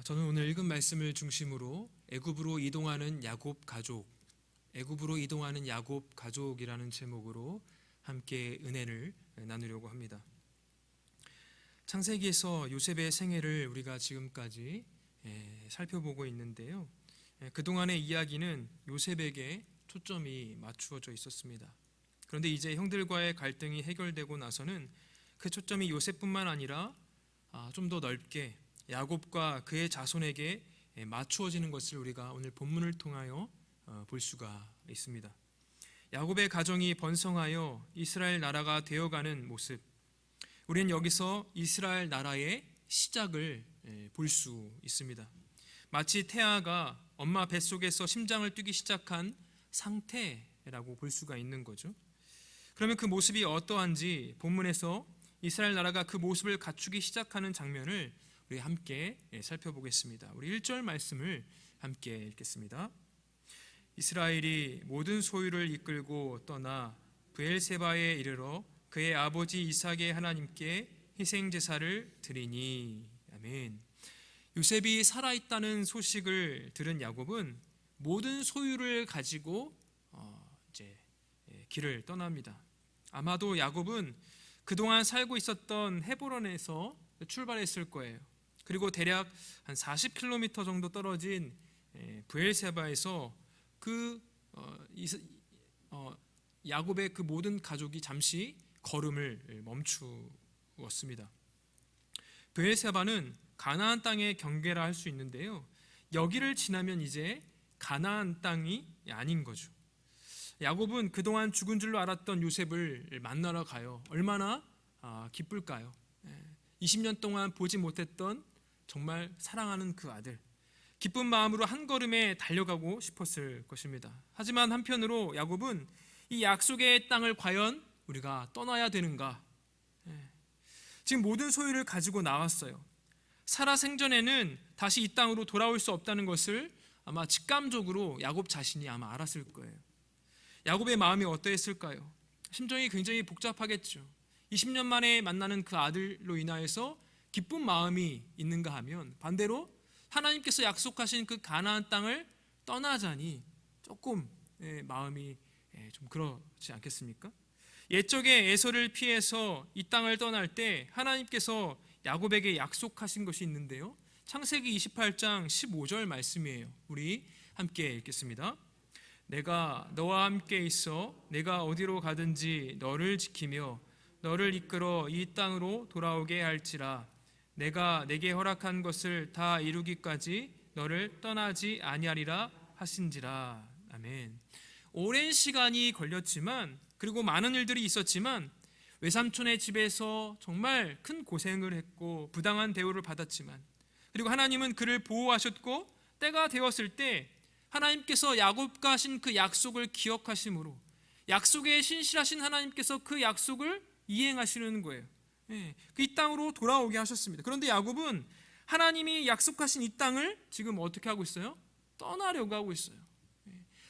저는 오늘 읽은 말씀을 중심으로 애굽으로 이동하는 야곱 가족이라는 제목으로 함께 은혜를 나누려고 합니다. 창세기에서 요셉의 생애를 우리가 지금까지 살펴보고 있는데요. 그동안의 이야기는 요셉에게 초점이 맞추어져 있었습니다. 그런데 이제 형들과의 갈등이 해결되고 나서는 그 초점이 요셉뿐만 아니라 좀 더 넓게 야곱과 그의 자손에게 맞추어지는 것을 우리가 오늘 본문을 통하여 볼 수가 있습니다. 야곱의 가정이 번성하여 이스라엘 나라가 되어가는 모습, 우리는 여기서 이스라엘 나라의 시작을 볼 수 있습니다. 마치 태아가 엄마 뱃속에서 심장을 뛰기 시작한 상태라고 볼 수가 있는 거죠. 그러면 그 모습이 어떠한지 본문에서 이스라엘 나라가 그 모습을 갖추기 시작하는 장면을 우리 함께 살펴보겠습니다. 우리 1절 말씀을 함께 읽겠습니다. 이스라엘이 모든 소유를 이끌고 떠나 브엘세바에 이르러 그의 아버지 이삭의 하나님께 희생 제사를 드리니. 아멘. 요셉이 살아있다는 소식을 들은 야곱은 모든 소유를 가지고 이제 길을 떠납니다. 아마도 야곱은 그동안 살고 있었던 헤브론에서 출발했을 거예요. 그리고 대략 한 40km 정도 떨어진 브엘세바에서 야곱의 그 모든 가족이 잠시 걸음을 멈추었습니다. 브엘세바는 가나안 땅의 경계라 할 수 있는데요. 여기를 지나면 이제 가나안 땅이 아닌 거죠. 야곱은 그동안 죽은 줄로 알았던 요셉을 만나러 가요. 얼마나 기쁠까요? 20년 동안 보지 못했던 정말 사랑하는 그 아들, 기쁜 마음으로 한 걸음에 달려가고 싶었을 것입니다. 하지만 한편으로 야곱은 이 약속의 땅을 과연 우리가 떠나야 되는가? 지금 모든 소유를 가지고 나왔어요. 살아 생전에는 다시 이 땅으로 돌아올 수 없다는 것을 아마 직감적으로 야곱 자신이 아마 알았을 거예요. 야곱의 마음이 어떠했을까요? 심정이 굉장히 복잡하겠죠. 20년 만에 만나는 그 아들로 인하여서 기쁜 마음이 있는가 하면 반대로 하나님께서 약속하신 그 가나안 땅을 떠나자니 조금 마음이 좀 그렇지 않겠습니까? 옛적에 에서를 피해서 이 땅을 떠날 때 하나님께서 야곱에게 약속하신 것이 있는데요. 창세기 28장 15절 말씀이에요. 우리 함께 읽겠습니다. 내가 너와 함께 있어 내가 어디로 가든지 너를 지키며 너를 이끌어 이 땅으로 돌아오게 할지라. 내가 내게 허락한 것을 다 이루기까지 너를 떠나지 아니하리라 하신지라. 아멘. 오랜 시간이 걸렸지만, 그리고 많은 일들이 있었지만, 외삼촌의 집에서 정말 큰 고생을 했고 부당한 대우를 받았지만, 그리고 하나님은 그를 보호하셨고 때가 되었을 때 하나님께서 야곱과 하신 그 약속을 기억하심으로 약속에 신실하신 하나님께서 그 약속을 이행하시는 거예요. 이 땅으로 돌아오게 하셨습니다. 그런데 야곱은 하나님이 약속하신 이 땅을 지금 어떻게 하고 있어요? 떠나려고 하고 있어요.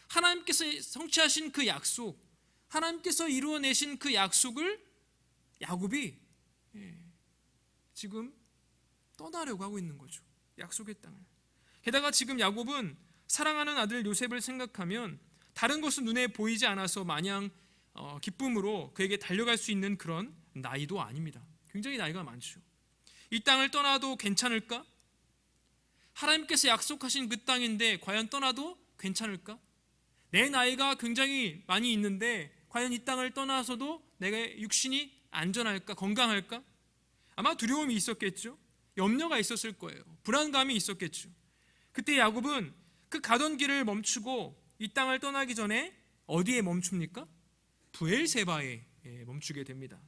하나님께서 성취하신 그 약속, 하나님께서 이루어내신 그 약속을 야곱이 지금 떠나려고 하고 있는 거죠. 약속의 땅을. 게다가 지금 야곱은 사랑하는 아들 요셉을 생각하면 다른 것은 눈에 보이지 않아서 마냥 기쁨으로 그에게 달려갈 수 있는 그런 나이도 아닙니다. 굉장히 나이가 많죠. 이 땅을 떠나도 괜찮을까? 하나님께서 약속하신 그 땅인데 과연 떠나도 괜찮을까? 내 나이가 굉장히 많이 있는데 과연 이 땅을 떠나서도 내가 육신이 안전할까? 건강할까? 아마 두려움이 있었겠죠. 염려가 있었을 거예요. 불안감이 있었겠죠. 그때 야곱은 그 가던 길을 멈추고 이 땅을 떠나기 전에 어디에 멈춥니까? 브엘세바에 멈추게 됩니다.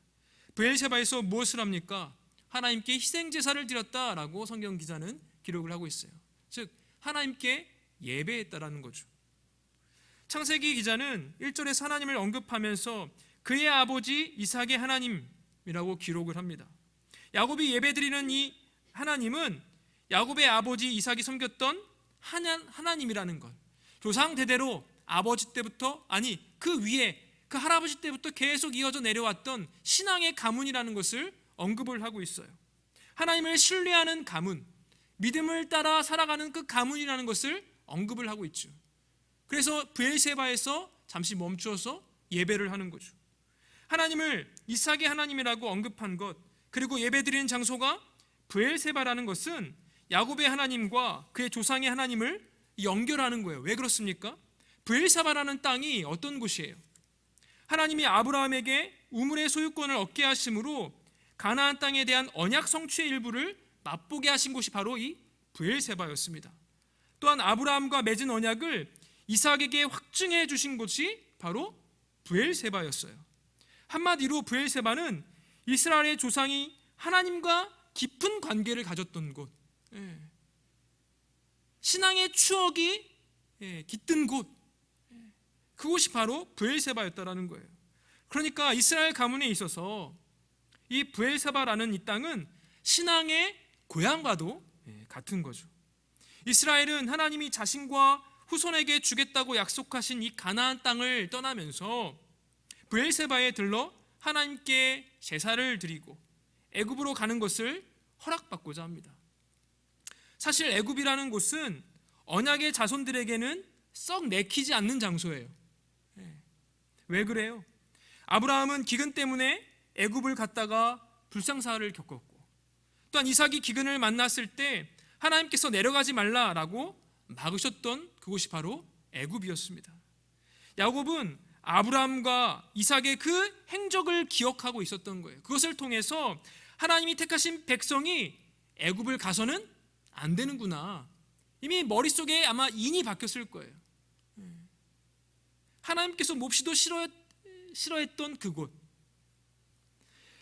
브엘세바에서 무엇을 합니까? 하나님께 희생제사를 드렸다라고 성경 기자는 기록을 하고 있어요. 즉 하나님께 예배했다라는 거죠. 창세기 기자는 1절에서 하나님을 언급하면서 그의 아버지 이삭의 하나님이라고 기록을 합니다. 야곱이 예배드리는 이 하나님은 야곱의 아버지 이삭이 섬겼던 하나님이라는 것, 조상 대대로 아버지 때부터, 아니 그 위에 그 할아버지 때부터 계속 이어져 내려왔던 신앙의 가문이라는 것을 언급을 하고 있어요. 하나님을 신뢰하는 가문, 믿음을 따라 살아가는 그 가문이라는 것을 언급을 하고 있죠. 그래서 브엘세바에서 잠시 멈추어서 예배를 하는 거죠. 하나님을 이삭의 하나님이라고 언급한 것, 그리고 예배드리는 장소가 브엘세바라는 것은 야곱의 하나님과 그의 조상의 하나님을 연결하는 거예요. 왜 그렇습니까? 브엘세바라는 땅이 어떤 곳이에요? 하나님이 아브라함에게 우물의 소유권을 얻게 하심으로 가나안 땅에 대한 언약 성취의 일부를 맛보게 하신 곳이 바로 이 브엘세바였습니다. 또한 아브라함과 맺은 언약을 이삭에게 확증해 주신 곳이 바로 브엘세바였어요. 한마디로 브엘세바는 이스라엘의 조상이 하나님과 깊은 관계를 가졌던 곳, 신앙의 추억이 깃든 곳, 그곳이 바로 브엘세바였다라는 거예요. 그러니까 이스라엘 가문에 있어서 이 브엘세바라는 이 땅은 신앙의 고향과도 같은 거죠. 이스라엘은 하나님이 자신과 후손에게 주겠다고 약속하신 이 가나안 땅을 떠나면서 브엘세바에 들러 하나님께 제사를 드리고 애굽으로 가는 것을 허락받고자 합니다. 사실 애굽이라는 곳은 언약의 자손들에게는 썩 내키지 않는 장소예요. 왜 그래요? 아브라함은 기근 때문에 애굽을 갔다가 불상사를 겪었고, 또한 이삭이 기근을 만났을 때 하나님께서 내려가지 말라라고 막으셨던 그곳이 바로 애굽이었습니다. 야곱은 아브라함과 이삭의 그 행적을 기억하고 있었던 거예요. 그것을 통해서 하나님이 택하신 백성이 애굽을 가서는 안 되는구나, 이미 머릿속에 아마 인이 박혔을 거예요. 하나님께서 몹시도 싫어했던 그곳,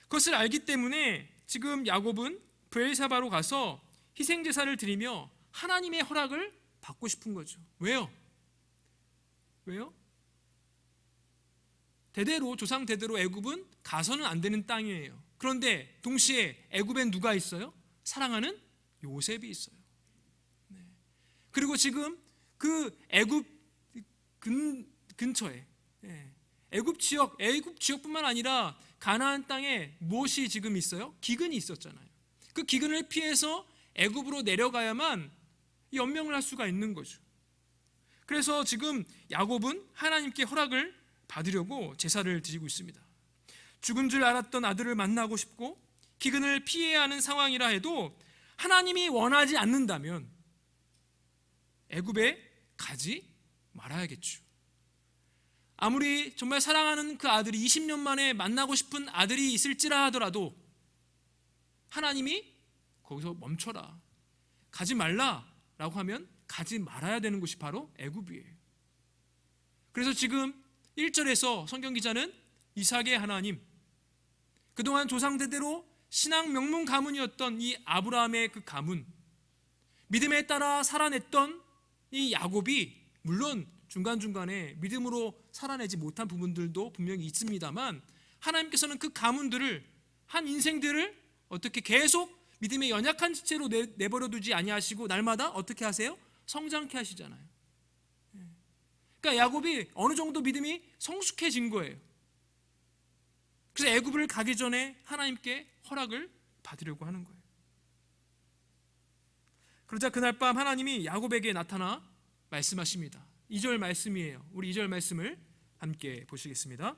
그것을 알기 때문에 지금 야곱은 브엘세바로 가서 희생제사를 드리며 하나님의 허락을 받고 싶은 거죠. 왜요? 대대로, 조상 대대로 애굽은 가서는 안 되는 땅이에요. 그런데 동시에 애굽엔 누가 있어요? 사랑하는 요셉이 있어요. 그리고 지금 그 애굽 근처에 애굽 지역뿐만 아니라 가나안 땅에 무엇이 지금 있어요? 기근이 있었잖아요. 그 기근을 피해서 애굽으로 내려가야만 연명을 할 수가 있는 거죠. 그래서 지금 야곱은 하나님께 허락을 받으려고 제사를 드리고 있습니다. 죽은 줄 알았던 아들을 만나고 싶고 기근을 피해야 하는 상황이라 해도 하나님이 원하지 않는다면 애굽에 가지 말아야겠죠. 아무리 정말 사랑하는 그 아들이 20년 만에 만나고 싶은 아들이 있을지라 하더라도 하나님이 거기서 멈춰라, 가지 말라라고 하면 가지 말아야 되는 곳이 바로 애굽이에요. 그래서 지금 1절에서 성경 기자는 이삭의 하나님, 그동안 조상 대대로 신앙 명문 가문이었던 이 아브라함의 그 가문, 믿음에 따라 살아냈던 이 야곱이, 물론 중간중간에 믿음으로 살아내지 못한 부분들도 분명히 있습니다만 하나님께서는 그 가문들을, 한 인생들을 어떻게 계속 믿음의 연약한 지체로 내버려 두지 아니하시고 날마다 어떻게 하세요? 성장케 하시잖아요. 그러니까 야곱이 어느 정도 믿음이 성숙해진 거예요. 그래서 애굽을 가기 전에 하나님께 허락을 받으려고 하는 거예요. 그러자 그날 밤 하나님이 야곱에게 나타나 말씀하십니다. 2절 말씀이에요. 우리 2절 말씀을 함께 보시겠습니다.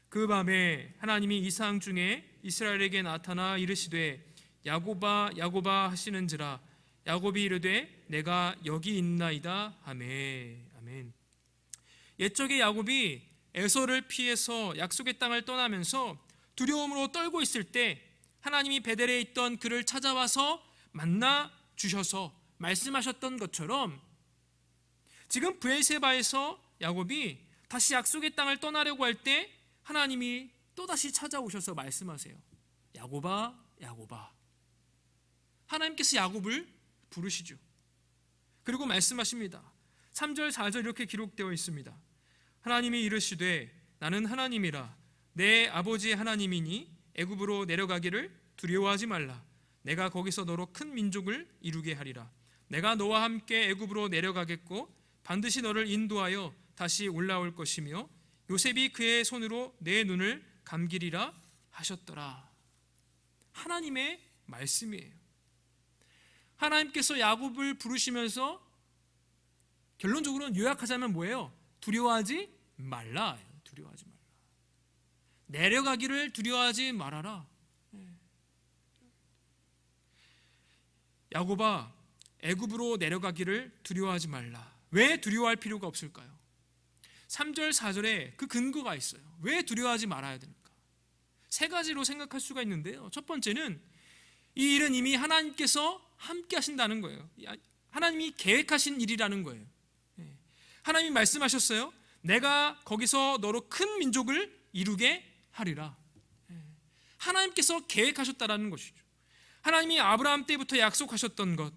그 밤에 하나님이 이상 중에 이스라엘에게 나타나 이르시되 야곱아 야곱아 하시는지라 야곱이 이르되 내가 여기 있나이다 하매. 아멘. 옛적에 야곱이 에서를 피해서 약속의 땅을 떠나면서 두려움으로 떨고 있을 때 하나님이 베델에 있던 그를 찾아와서 만나 주셔서 말씀하셨던 것처럼 지금 브엘세바에서 야곱이 다시 약속의 땅을 떠나려고 할 때 하나님이 또다시 찾아오셔서 말씀하세요. 야곱아 야곱아. 하나님께서 야곱을 부르시죠. 그리고 말씀하십니다. 3절 4절 이렇게 기록되어 있습니다. 하나님이 이르시되 나는 하나님이라 내 아버지의 하나님이니 애굽으로 내려가기를 두려워하지 말라. 내가 거기서 너로 큰 민족을 이루게 하리라. 내가 너와 함께 애굽으로 내려가겠고 반드시 너를 인도하여 다시 올라올 것이며 요셉이 그의 손으로 내 눈을 감기리라 하셨더라. 하나님의 말씀이에요. 하나님께서 야곱을 부르시면서 결론적으로는 요약하자면 뭐예요? 두려워하지 말라. 두려워하지 말라. 내려가기를 두려워하지 말아라. 야곱아, 애굽으로 내려가기를 두려워하지 말라. 왜 두려워할 필요가 없을까요? 3절 4절에 그 근거가 있어요. 왜 두려워하지 말아야 되는가? 세 가지로 생각할 수가 있는데요. 첫 번째는 이 일은 이미 하나님께서 함께 하신다는 거예요. 하나님이 계획하신 일이라는 거예요. 하나님이 말씀하셨어요. 내가 거기서 너로 큰 민족을 이루게 하리라. 하나님께서 계획하셨다라는 것이죠. 하나님이 아브라함 때부터 약속하셨던 것,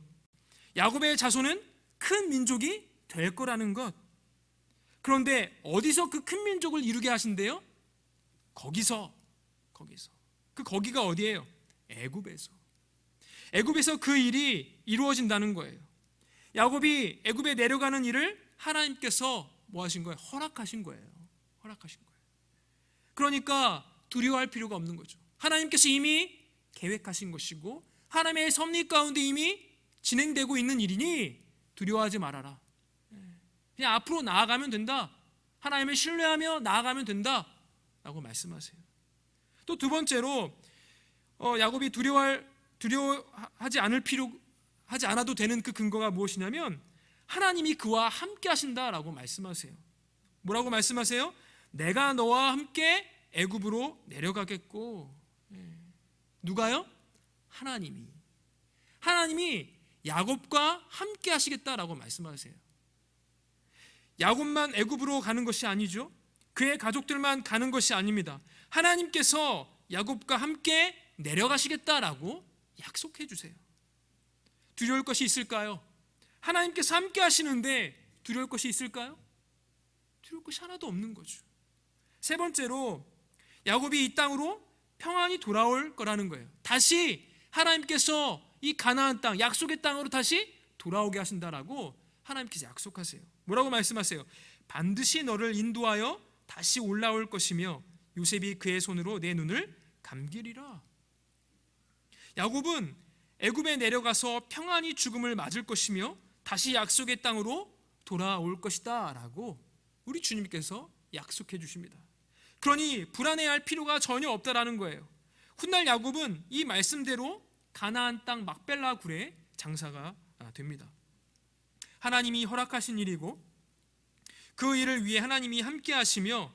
야곱의 자손은 큰 민족이 될 거라는 것. 그런데 어디서 그 큰 민족을 이루게 하신대요? 거기서. 그 거기가 어디예요? 애굽에서. 애굽에서 그 일이 이루어진다는 거예요. 야곱이 애굽에 내려가는 일을 하나님께서 뭐 하신 거예요? 허락하신 거예요. 그러니까 두려워할 필요가 없는 거죠. 하나님께서 이미 계획하신 것이고 하나님의 섭리 가운데 이미 진행되고 있는 일이니 두려워하지 말아라. 그냥 앞으로 나아가면 된다. 하나님을 신뢰하며 나아가면 된다 라고 말씀하세요. 또 두 번째로 야곱이 두려워하지 않아도 되는 그 근거가 무엇이냐면 하나님이 그와 함께 하신다라고 말씀하세요. 뭐라고 말씀하세요? 내가 너와 함께 애굽으로 내려가겠고. 누가요? 하나님이 야곱과 함께 하시겠다라고 말씀하세요. 야곱만 애굽으로 가는 것이 아니죠. 그의 가족들만 가는 것이 아닙니다. 하나님께서 야곱과 함께 내려가시겠다라고 약속해 주세요. 두려울 것이 있을까요? 하나님께서 함께 하시는데 두려울 것이 있을까요? 두려울 것이 하나도 없는 거죠. 세 번째로 야곱이 이 땅으로 평안히 돌아올 거라는 거예요. 다시 하나님께서 이 가나안 땅, 약속의 땅으로 다시 돌아오게 하신다라고 하나님께서 약속하세요. 뭐라고 말씀하세요? 반드시 너를 인도하여 다시 올라올 것이며 요셉이 그의 손으로 내 눈을 감기리라. 야곱은 애굽에 내려가서 평안히 죽음을 맞을 것이며 다시 약속의 땅으로 돌아올 것이다 라고 우리 주님께서 약속해 주십니다. 그러니 불안해할 필요가 전혀 없다라는 거예요. 훗날 야곱은 이 말씀대로 가나안 땅 막벨라 굴에 장사가 됩니다. 하나님이 허락하신 일이고 그 일을 위해 하나님이 함께 하시며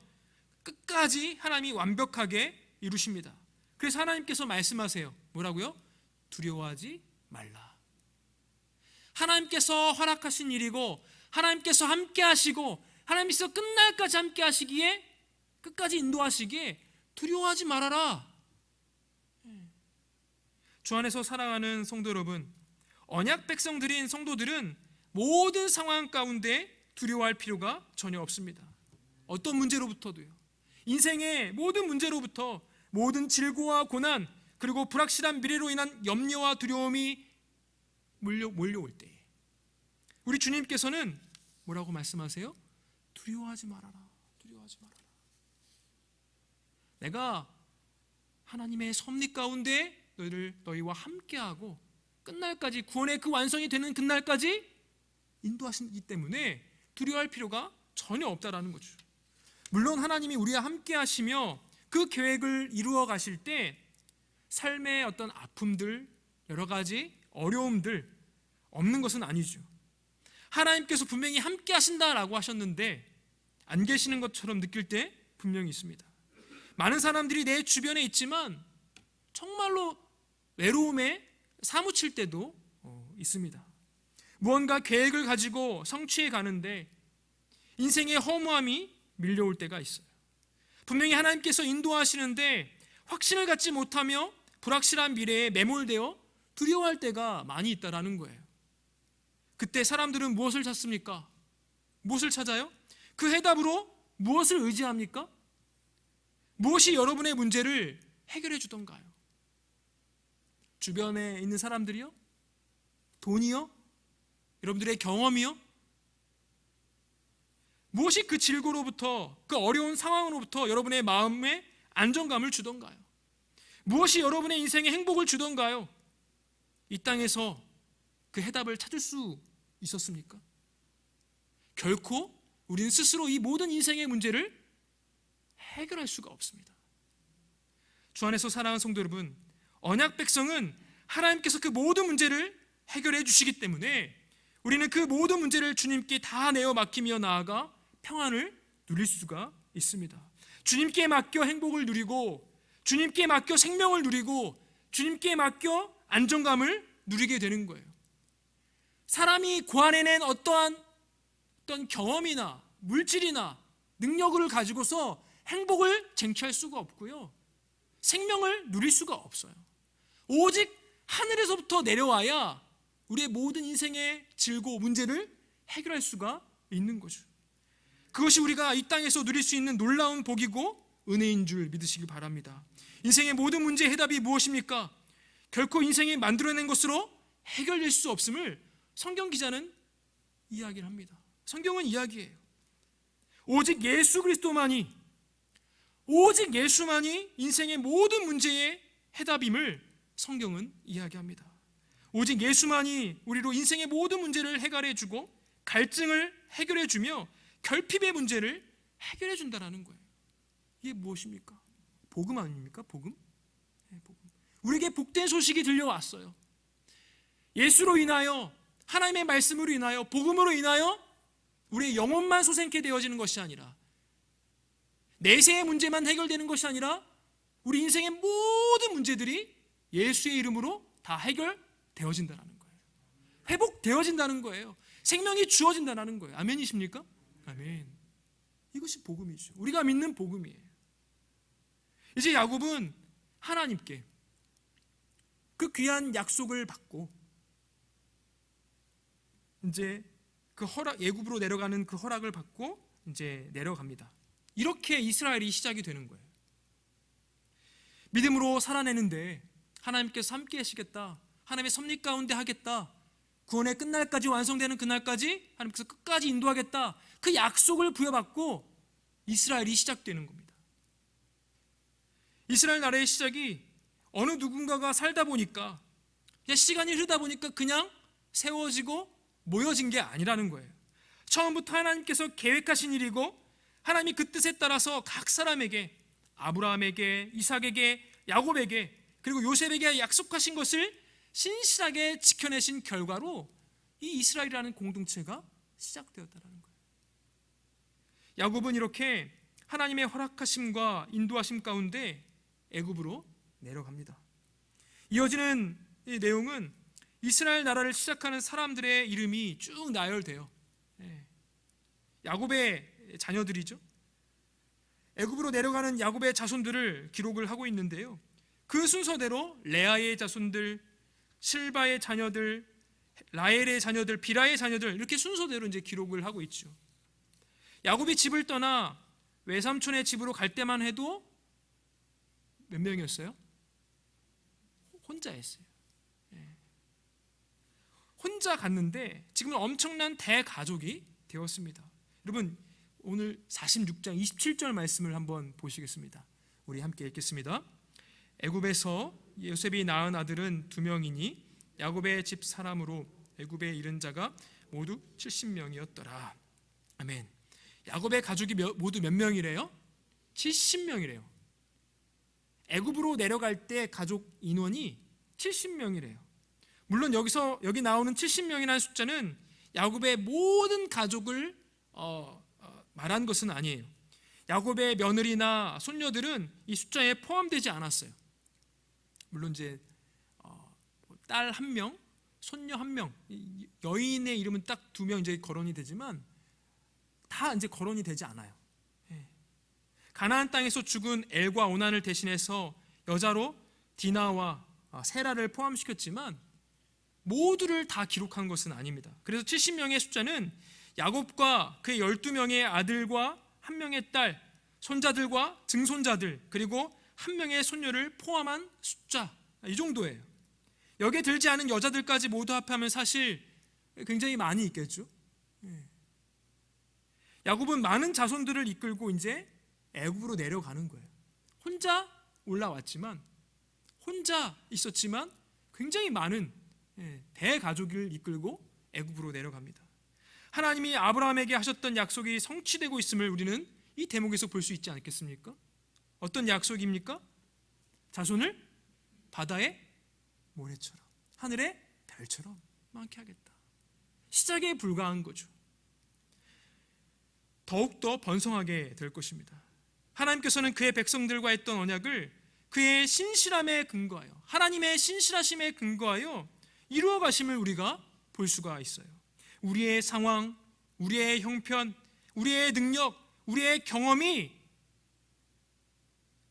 끝까지 하나님이 완벽하게 이루십니다. 그래서 하나님께서 말씀하세요. 뭐라고요? 두려워하지 말라. 하나님께서 허락하신 일이고 하나님께서 함께 하시고 하나님께서 끝날까지 함께 하시기에 끝까지 인도하시기에 두려워하지 말아라. 주 안에서 사랑하는 성도 여러분, 언약 백성들인 성도들은 모든 상황 가운데 두려워할 필요가 전혀 없습니다. 어떤 문제로부터도요. 인생의 모든 문제로부터 모든 질고와 고난 그리고 불확실한 미래로 인한 염려와 두려움이 몰려올 때 우리 주님께서는 뭐라고 말씀하세요? 두려워하지 말아라. 내가 하나님의 섭리 가운데 너희와 함께하고 끝날까지 구원의 그 완성이 되는 그날까지 인도하시기 때문에 두려워할 필요가 전혀 없다라는 거죠. 물론 하나님이 우리와 함께 하시며 그 계획을 이루어 가실 때 삶의 어떤 아픔들, 여러 가지 어려움들 없는 것은 아니죠. 하나님께서 분명히 함께 하신다라고 하셨는데 안 계시는 것처럼 느낄 때 분명히 있습니다. 많은 사람들이 내 주변에 있지만 정말로 외로움에 사무칠 때도 있습니다. 무언가 계획을 가지고 성취해 가는데 인생의 허무함이 밀려올 때가 있어요. 분명히 하나님께서 인도하시는데 확신을 갖지 못하며 불확실한 미래에 매몰되어 두려워할 때가 많이 있다라는 거예요. 그때 사람들은 무엇을 찾습니까? 무엇을 찾아요? 그 해답으로 무엇을 의지합니까? 무엇이 여러분의 문제를 해결해 주던가요? 주변에 있는 사람들이요? 돈이요? 여러분들의 경험이요? 무엇이 그 질고로부터 그 어려운 상황으로부터 여러분의 마음에 안정감을 주던가요? 무엇이 여러분의 인생에 행복을 주던가요? 이 땅에서 그 해답을 찾을 수 있었습니까? 결코 우리는 스스로 이 모든 인생의 문제를 해결할 수가 없습니다. 주 안에서 사랑하는 성도 여러분, 언약 백성은 하나님께서 그 모든 문제를 해결해 주시기 때문에 우리는 그 모든 문제를 주님께 다 내어 맡기며 나아가 평안을 누릴 수가 있습니다. 주님께 맡겨 행복을 누리고, 주님께 맡겨 생명을 누리고, 주님께 맡겨 안정감을 누리게 되는 거예요. 사람이 고안해낸 어떤 경험이나 물질이나 능력을 가지고서 행복을 쟁취할 수가 없고요, 생명을 누릴 수가 없어요. 오직 하늘에서부터 내려와야 우리의 모든 인생의 질고 문제를 해결할 수가 있는 거죠. 그것이 우리가 이 땅에서 누릴 수 있는 놀라운 복이고 은혜인 줄 믿으시기 바랍니다. 인생의 모든 문제의 해답이 무엇입니까? 결코 인생이 만들어낸 것으로 해결될 수 없음을 성경 기자는 이야기를 합니다. 성경은 이야기해요. 오직 예수만이 인생의 모든 문제의 해답임을 성경은 이야기합니다. 오직 예수만이 우리로 인생의 모든 문제를 해결해주고 갈증을 해결해주며 결핍의 문제를 해결해준다는 거예요. 이게 무엇입니까? 복음 아닙니까? 복음? 네, 복음. 우리에게 복된 소식이 들려왔어요. 예수로 인하여, 하나님의 말씀으로 인하여, 복음으로 인하여 우리의 영혼만 소생케 되어지는 것이 아니라, 내세의 문제만 해결되는 것이 아니라 우리 인생의 모든 문제들이 예수의 이름으로 다 해결되어진다는 거예요. 회복되어진다는 거예요. 생명이 주어진다는 거예요. 아멘이십니까? 아멘. 이것이 복음이죠. 우리가 믿는 복음이에요. 이제 야곱은 하나님께 그 귀한 약속을 받고 이제 그 애굽으로 내려가는 그 허락을 받고 이제 내려갑니다. 이렇게 이스라엘이 시작이 되는 거예요. 믿음으로 살아내는데 하나님께서 함께 하시겠다, 하나님의 섭리 가운데 하겠다, 구원의 끝날까지, 완성되는 그날까지 하나님께서 끝까지 인도하겠다, 그 약속을 부여받고 이스라엘이 시작되는 겁니다. 이스라엘 나라의 시작이 어느 누군가가 살다 보니까, 그냥 시간이 흐르다 보니까 그냥 세워지고 모여진 게 아니라는 거예요. 처음부터 하나님께서 계획하신 일이고, 하나님이 그 뜻에 따라서 각 사람에게, 아브라함에게, 이삭에게, 야곱에게, 그리고 요셉에게 약속하신 것을 신실하게 지켜내신 결과로 이 이스라엘이라는 공동체가 시작되었다는 거예요. 야곱은 이렇게 하나님의 허락하심과 인도하심 가운데 애굽으로 내려갑니다. 이어지는 이 내용은 이스라엘 나라를 시작하는 사람들의 이름이 쭉 나열돼요. 야곱의 자녀들이죠. 애굽으로 내려가는 야곱의 자손들을 기록을 하고 있는데요, 그 순서대로 레아의 자손들, 실바의 자녀들, 라헬의 자녀들, 비라의 자녀들, 이렇게 순서대로 이제 기록을 하고 있죠. 야곱이 집을 떠나 외삼촌의 집으로 갈 때만 해도 몇 명이었어요? 혼자였어요. 혼자 갔는데 지금은 엄청난 대가족이 되었습니다. 여러분, 오늘 46장 27절 말씀을 한번 보시겠습니다. 우리 함께 읽겠습니다. 애굽에서 요셉이 낳은 아들은 2명이니 야곱의 집 사람으로 애굽에 이른 자가 모두 70명이었더라. 아멘. 야곱의 가족이 모두 몇 명이래요? 70명이래요. 애굽으로 내려갈 때 가족 인원이 70명이래요. 물론 여기 나오는 70명이라는 숫자는 야곱의 모든 가족을 말한 것은 아니에요. 야곱의 며느리나 손녀들은 이 숫자에 포함되지 않았어요. 물론 이제 딸 1명, 손녀 1명, 여인의 이름은 딱 2명 이제 거론이 되지만 다 이제 거론이 되지 않아요. 가나안 땅에서 죽은 엘과 오난을 대신해서 여자로 디나와 세라를 포함시켰지만 모두를 다 기록한 것은 아닙니다. 그래서 70명의 숫자는 야곱과 그의 12명의 아들과 1명의 딸, 손자들과 증손자들, 그리고 1명의 손녀를 포함한 숫자, 이 정도예요. 여기에 들지 않은 여자들까지 모두 합하면 사실 굉장히 많이 있겠죠. 야곱은 많은 자손들을 이끌고 이제 애굽으로 내려가는 거예요. 혼자 올라왔지만, 혼자 있었지만 굉장히 많은 대가족을 이끌고 애굽으로 내려갑니다. 하나님이 아브라함에게 하셨던 약속이 성취되고 있음을 우리는 이 대목에서 볼 수 있지 않겠습니까? 어떤 약속입니까? 자손을 바다의 모래처럼, 하늘의 별처럼 많게 하겠다. 시작에 불과한 거죠. 더욱더 번성하게 될 것입니다. 하나님께서는 그의 백성들과 했던 언약을 그의 신실함에 근거하여, 하나님의 신실하심에 근거하여 이루어 가심을 우리가 볼 수가 있어요. 우리의 상황, 우리의 형편, 우리의 능력, 우리의 경험이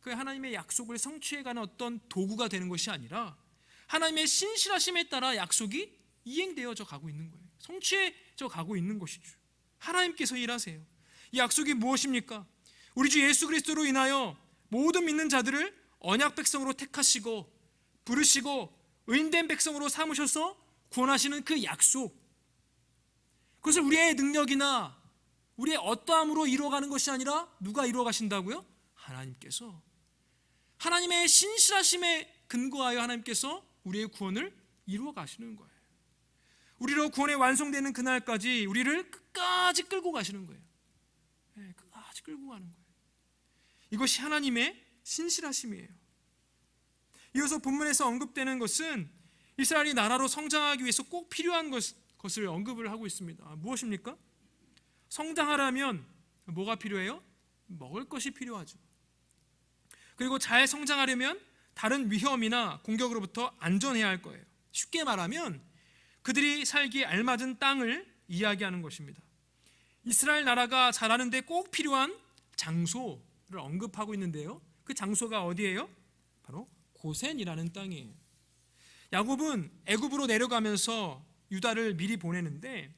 그 하나님의 약속을 성취해가는 어떤 도구가 되는 것이 아니라 하나님의 신실하심에 따라 약속이 이행되어져 가고 있는 거예요. 성취해져 가고 있는 것이죠. 하나님께서 일하세요. 이 약속이 무엇입니까? 우리 주 예수 그리스도로 인하여 모든 믿는 자들을 언약 백성으로 택하시고 부르시고 의인된 백성으로 삼으셔서 구원하시는 그 약속, 그것을 우리의 능력이나 우리의 어떠함으로 이루어가는 것이 아니라 누가 이루어가신다고요? 하나님께서. 하나님의 신실하심에 근거하여 하나님께서 우리의 구원을 이루어가시는 거예요. 우리로 구원이 완성되는 그날까지 우리를 끝까지 끌고 가시는 거예요. 끝까지 끌고 가는 거예요. 이것이 하나님의 신실하심이에요. 이어서 본문에서 언급되는 것은 이스라엘이 나라로 성장하기 위해서 꼭 필요한 것을 언급을 하고 있습니다. 무엇입니까? 성장하려면 뭐가 필요해요? 먹을 것이 필요하죠. 그리고 잘 성장하려면 다른 위험이나 공격으로부터 안전해야 할 거예요. 쉽게 말하면 그들이 살기에 알맞은 땅을 이야기하는 것입니다. 이스라엘 나라가 자라는 데 꼭 필요한 장소를 언급하고 있는데요, 그 장소가 어디예요? 바로 고센이라는 땅이에요. 야곱은 애굽으로 내려가면서 유다를 미리 보내는데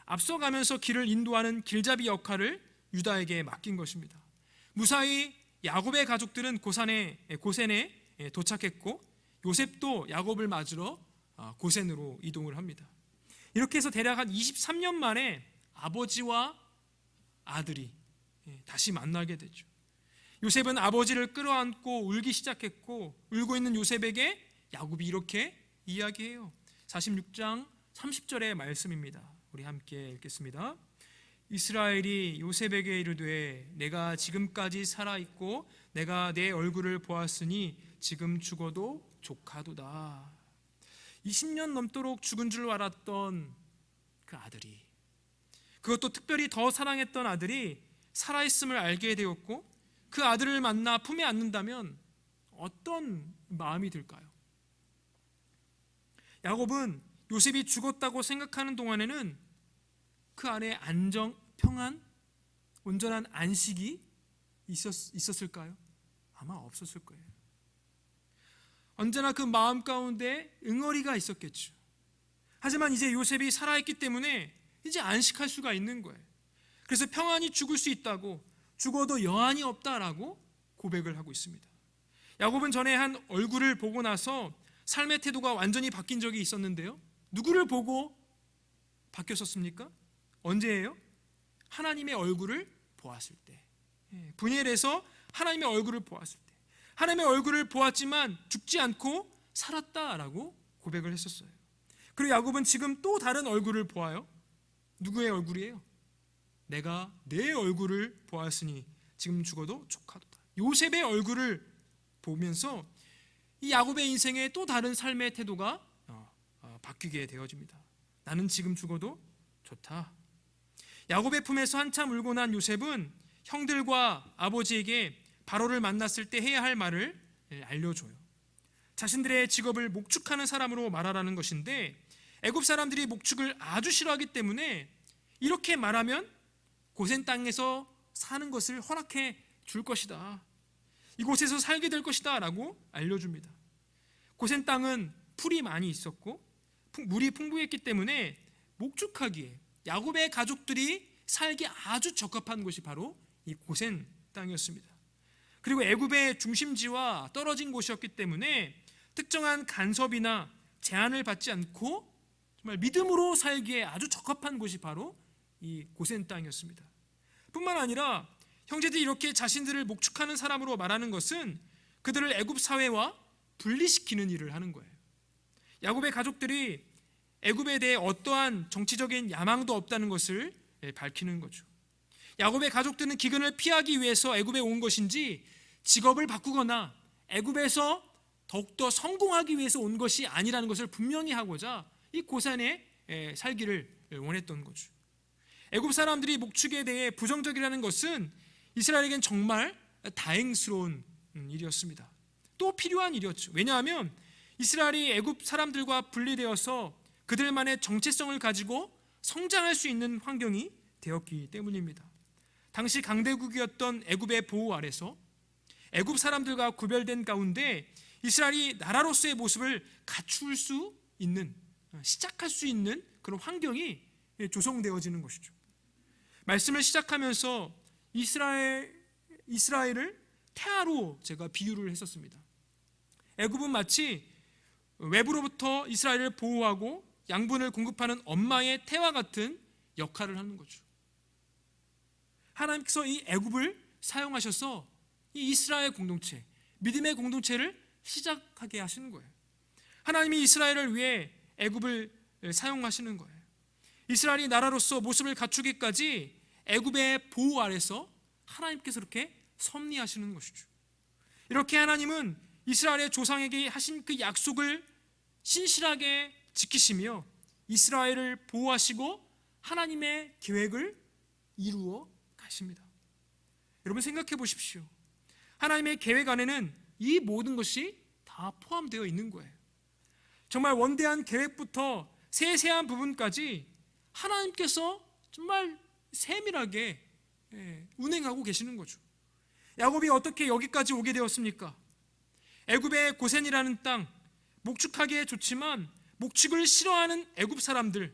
앞서가면서 길을 인도하는 길잡이 역할을 유다에게 맡긴 것입니다. 무사히 야곱의 가족들은 고센에 도착했고 요셉도 야곱을 맞으러 고센으로 이동을 합니다. 이렇게 해서 대략 한 23년 만에 아버지와 아들이 다시 만나게 되죠. 요셉은 아버지를 끌어안고 울기 시작했고 울고 있는 요셉에게 야곱이 이렇게 이야기해요. 46장 30절의 말씀입니다. 우리 함께 읽겠습니다. 이스라엘이 요셉에게 이르되 내가 지금까지 살아있고 내가 내 얼굴을 보았으니 지금 죽어도 족하도다. 20년 넘도록 죽은 줄 알았던 그 아들이, 그것도 특별히 더 사랑했던 아들이 살아있음을 알게 되었고 그 아들을 만나 품에 안는다면 어떤 마음이 들까요? 야곱은 요셉이 죽었다고 생각하는 동안에는 그 안에 안정, 평안, 온전한 안식이 있었을까요? 아마 없었을 거예요. 언제나 그 마음 가운데 응어리가 있었겠죠. 하지만 이제 요셉이 살아있기 때문에 이제 안식할 수가 있는 거예요. 그래서 평안히 죽을 수 있다고, 죽어도 여한이 없다라고 고백을 하고 있습니다. 야곱은 전에 한 얼굴을 보고 나서 삶의 태도가 완전히 바뀐 적이 있었는데요, 누구를 보고 바뀌었었습니까? 언제예요? 하나님의 얼굴을 보았을 때. 분열해서 하나님의 얼굴을 보았을 때, 하나님의 얼굴을 보았지만 죽지 않고 살았다라고 고백을 했었어요. 그리고 야곱은 지금 또 다른 얼굴을 보아요. 누구의 얼굴이에요? 내가 내 얼굴을 보았으니 지금 죽어도 족하도다. 요셉의 얼굴을 보면서 이 야곱의 인생에 또 다른 삶의 태도가 바뀌게 되어집니다. 나는 지금 죽어도 좋다. 야곱의 품에서 한참 울고 난 요셉은 형들과 아버지에게 바로를 만났을 때 해야 할 말을 알려줘요. 자신들의 직업을 목축하는 사람으로 말하라는 것인데 애굽 사람들이 목축을 아주 싫어하기 때문에 이렇게 말하면 고센 땅에서 사는 것을 허락해 줄 것이다. 이곳에서 살게 될 것이다 라고 알려줍니다. 고센 땅은 풀이 많이 있었고 물이 풍부했기 때문에 목축하기에 야곱의 가족들이 살기 아주 적합한 곳이 바로 이 고센 땅이었습니다. 그리고 애굽의 중심지와 떨어진 곳이었기 때문에 특정한 간섭이나 제한을 받지 않고 정말 믿음으로 살기에 아주 적합한 곳이 바로 이 고센 땅이었습니다. 뿐만 아니라 형제들이 이렇게 자신들을 목축하는 사람으로 말하는 것은 그들을 애굽 사회와 분리시키는 일을 하는 거예요. 야곱의 가족들이 애굽에 대해 어떠한 정치적인 야망도 없다는 것을 밝히는 거죠. 야곱의 가족들은 기근을 피하기 위해서 애굽에 온 것인지 직업을 바꾸거나 애굽에서 더욱더 성공하기 위해서 온 것이 아니라는 것을 분명히 하고자 이 고산에 살기를 원했던 거죠. 애굽 사람들이 목축에 대해 부정적이라는 것은 이스라엘에겐 정말 다행스러운 일이었습니다. 또 필요한 일이었죠. 왜냐하면 이스라엘이 애굽 사람들과 분리되어서 그들만의 정체성을 가지고 성장할 수 있는 환경이 되었기 때문입니다. 당시 강대국이었던 애굽의 보호 아래서 애굽 사람들과 구별된 가운데 이스라엘이 나라로서의 모습을 갖출 수 있는, 시작할 수 있는 그런 환경이 조성되어지는 것이죠. 말씀을 시작하면서 이스라엘을 태아로 제가 비유를 했었습니다. 애굽은 마치 외부로부터 이스라엘을 보호하고 양분을 공급하는 엄마의 태와 같은 역할을 하는 거죠. 하나님께서 이 애굽을 사용하셔서 이 이스라엘 공동체, 믿음의 공동체를 시작하게 하시는 거예요. 하나님이 이스라엘을 위해 애굽을 사용하시는 거예요. 이스라엘이 나라로서 모습을 갖추기까지 애굽의 보호 아래서 하나님께서 이렇게 섭리하시는 것이죠. 이렇게 하나님은 이스라엘의 조상에게 하신 그 약속을 신실하게 지키시며 이스라엘을 보호하시고 하나님의 계획을 이루어 가십니다. 여러분 생각해 보십시오. 하나님의 계획 안에는 이 모든 것이 다 포함되어 있는 거예요. 정말 원대한 계획부터 세세한 부분까지 하나님께서 정말 세밀하게 운행하고 계시는 거죠. 야곱이 어떻게 여기까지 오게 되었습니까? 애굽의 고센이라는 땅, 목축하기에 좋지만 목축을 싫어하는 애굽 사람들,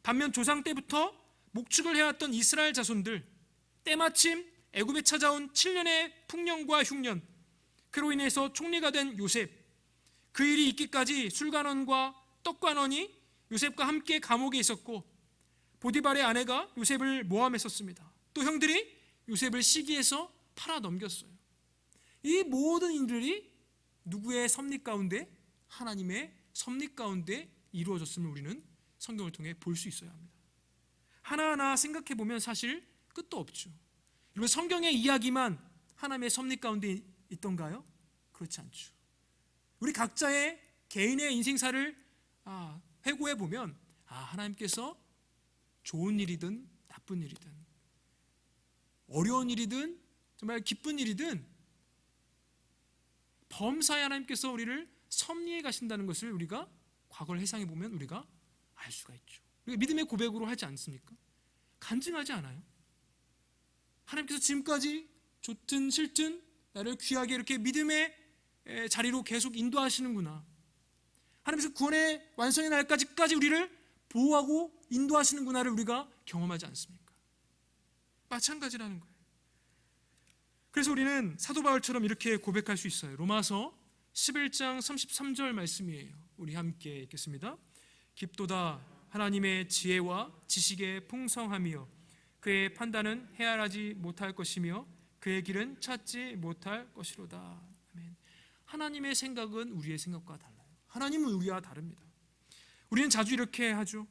반면 조상 때부터 목축을 해왔던 이스라엘 자손들, 때마침 애굽에 찾아온 7년의 풍년과 흉년, 그로 인해서 총리가 된 요셉, 그 일이 있기까지 술관원과 떡관원이 요셉과 함께 감옥에 있었고 보디발의 아내가 요셉을 모함했었습니다. 또 형들이 요셉을 시기해서 팔아 넘겼어요. 이 모든 일들이 누구의 섭리 가운데? 하나님의 섭리 가운데 이루어졌음을 우리는 성경을 통해 볼 수 있어야 합니다. 하나하나 생각해 보면 사실 끝도 없죠. 여러분 성경의 이야기만 하나님의 섭리 가운데 있던가요? 그렇지 않죠. 우리 각자의 개인의 인생사를 회고해 보면 하나님께서 좋은 일이든 나쁜 일이든 어려운 일이든 정말 기쁜 일이든 범사에 하나님께서 우리를 섭리해 가신다는 것을 우리가 과거를 회상해 보면 우리가 알 수가 있죠. 우리가 믿음의 고백으로 하지 않습니까? 간증하지 않아요? 하나님께서 지금까지 좋든 싫든 나를 귀하게 이렇게 믿음의 자리로 계속 인도하시는구나. 하나님께서 구원의 완성의 날까지까지 우리를 보호하고 인도하시는구나를 우리가 경험하지 않습니까? 마찬가지라는 거예요. 그래서 우리는 사도 바울처럼 이렇게 고백할 수 있어요. 로마서 11장 33절 말씀이에요. 우리 함께 읽겠습니다. 깊도다 하나님의 지혜와 지식의 풍성함이요 그의 판단은 헤아라지 못할 것이며 그의 길은 찾지 못할 것이로다. 아멘. 하나님의 생각은 우리의 생각과 달라요. 하나님은 우리와 다릅니다. 우리는 자주 이렇게 하죠.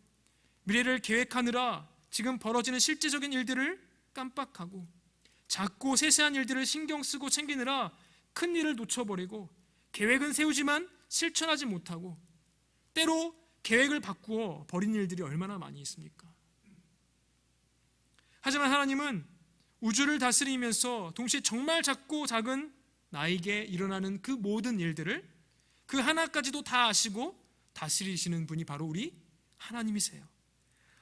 미래를 계획하느라 지금 벌어지는 실제적인 일들을 깜빡하고 작고 세세한 일들을 신경 쓰고 챙기느라 큰 일을 놓쳐버리고 계획은 세우지만 실천하지 못하고 때로 계획을 바꾸어 버린 일들이 얼마나 많이 있습니까? 하지만 하나님은 우주를 다스리면서 동시에 정말 작고 작은 나에게 일어나는 그 모든 일들을 그 하나까지도 다 아시고 다스리시는 분이 바로 우리 하나님이세요.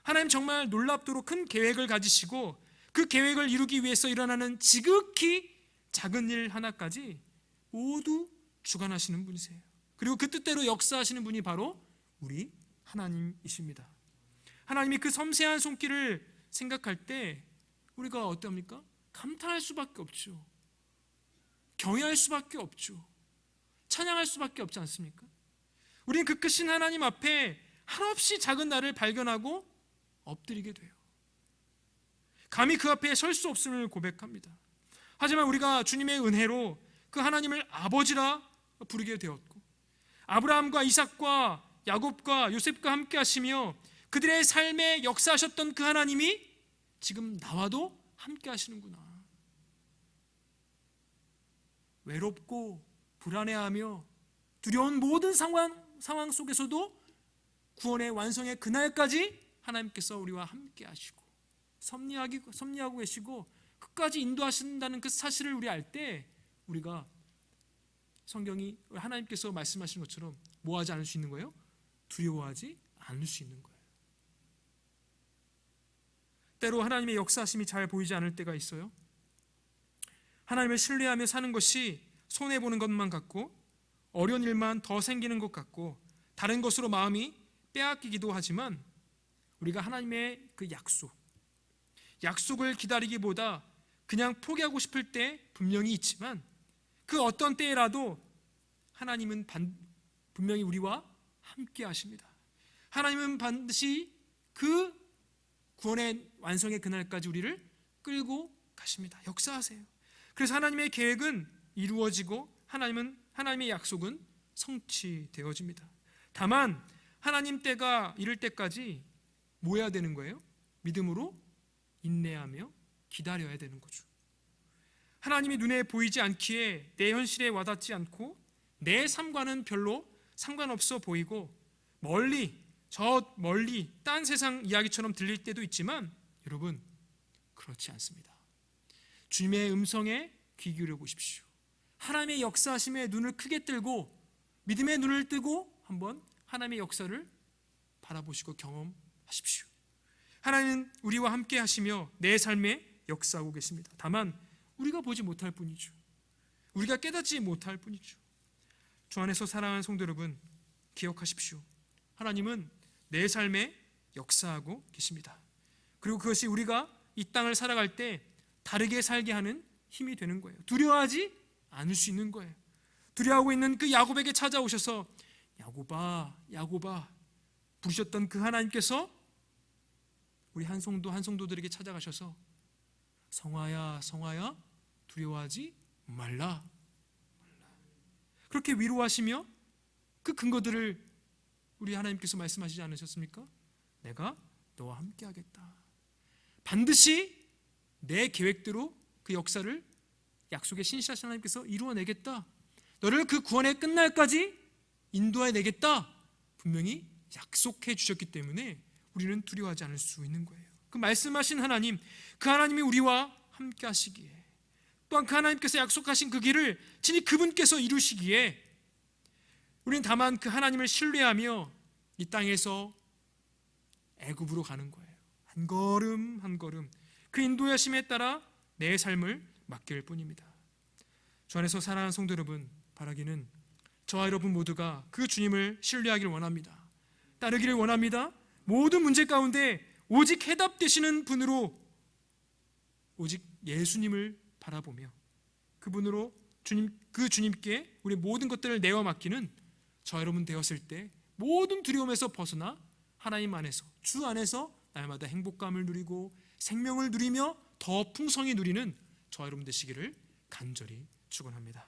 하나님 정말 놀랍도록 큰 계획을 가지시고 그 계획을 이루기 위해서 일어나는 지극히 작은 일 하나까지 모두 주관하시는 분이세요. 그리고 그 뜻대로 역사하시는 분이 바로 우리 하나님이십니다. 하나님이 그 섬세한 손길을 생각할 때 우리가 어떻습니까? 감탄할 수밖에 없죠. 경외할 수밖에 없죠. 찬양할 수밖에 없지 않습니까? 우리는 그 크신 하나님 앞에 한없이 작은 나를 발견하고 엎드리게 돼요. 감히 그 앞에 설 수 없음을 고백합니다. 하지만 우리가 주님의 은혜로 그 하나님을 아버지라 부르게 되었고 아브라함과 이삭과 야곱과 요셉과 함께 하시며 그들의 삶에 역사하셨던 그 하나님이 지금 나와도 함께 하시는구나. 외롭고 불안해하며 두려운 모든 상황 속에서도 구원의 완성의 그날까지 하나님께서 우리와 함께 하시고 섭리하고 계시고 끝까지 인도하신다는 그 사실을 우리 알 때 우리가 성경이 하나님께서 말씀하신 것처럼 뭐하지 않을 수 있는 거예요? 두려워하지 않을 수 있는 거예요. 때로 하나님의 역사하심이 잘 보이지 않을 때가 있어요. 하나님을 신뢰하며 사는 것이 손해보는 것만 같고 어려운 일만 더 생기는 것 같고 다른 것으로 마음이 빼앗기기도 하지만 우리가 하나님의 그 약속을 기다리기보다 그냥 포기하고 싶을 때 분명히 있지만 그 어떤 때라도 하나님은 분명히 우리와 함께 하십니다. 하나님은 반드시 그 구원의 완성의 그날까지 우리를 끌고 가십니다. 역사하세요. 그래서 하나님의 계획은 이루어지고 하나님의 약속은 성취되어집니다. 다만 하나님 때가 이를 때까지 뭐 해야 되는 거예요? 믿음으로 인내하며 기다려야 되는 거죠. 하나님이 눈에 보이지 않기에 내 현실에 와닿지 않고 내 삶과는 별로 상관없어 보이고 저 멀리 딴 세상 이야기처럼 들릴 때도 있지만 여러분 그렇지 않습니다. 주님의 음성에 귀 기울여 보십시오. 하나님의 역사하심에 눈을 크게 뜨고 믿음의 눈을 뜨고 한번 하나님의 역사를 바라보시고 경험하십시오. 하나님은 우리와 함께 하시며 내 삶에 역사하고 계십니다. 다만 우리가 보지 못할 뿐이죠. 우리가 깨닫지 못할 뿐이죠. 주 안에서 사랑하는 성도 여러분, 기억하십시오. 하나님은 내 삶에 역사하고 계십니다. 그리고 그것이 우리가 이 땅을 살아갈 때 다르게 살게 하는 힘이 되는 거예요. 두려워하지 않을 수 있는 거예요. 두려워하고 있는 그 야곱에게 찾아오셔서 야곱아 부르셨던 그 하나님께서 우리 한 성도들에게 찾아가셔서 성화야 두려워하지 말라. 그렇게 위로하시며 그 근거들을 우리 하나님께서 말씀하시지 않으셨습니까? 내가 너와 함께 하겠다. 반드시 내 계획대로 그 역사를 약속의 신실하신 하나님께서 이루어내겠다. 너를 그 구원의 끝날까지 인도해내겠다. 분명히 약속해 주셨기 때문에 우리는 두려워하지 않을 수 있는 거예요. 그 말씀하신 하나님, 그 하나님이 우리와 함께 하시기에 또한 그 하나님께서 약속하신 그 길을 친히 그분께서 이루시기에 우리는 다만 그 하나님을 신뢰하며 이 땅에서 애굽으로 가는 거예요. 한 걸음 한 걸음 그 인도하심에 따라 내 삶을 맡길 뿐입니다. 주 안에서 사랑하는 성도 여러분, 바라기는 저와 여러분 모두가 그 주님을 신뢰하기를 원합니다. 따르기를 원합니다. 모든 문제 가운데 오직 해답되시는 분으로 오직 예수님을 바라보며 그분으로 그 주님께 우리 모든 것들을 내어 맡기는 저 여러분 되었을 때 모든 두려움에서 벗어나 하나님 안에서 주 안에서 날마다 행복감을 누리고 생명을 누리며 더 풍성히 누리는 저 여러분 되시기를 간절히 축원합니다.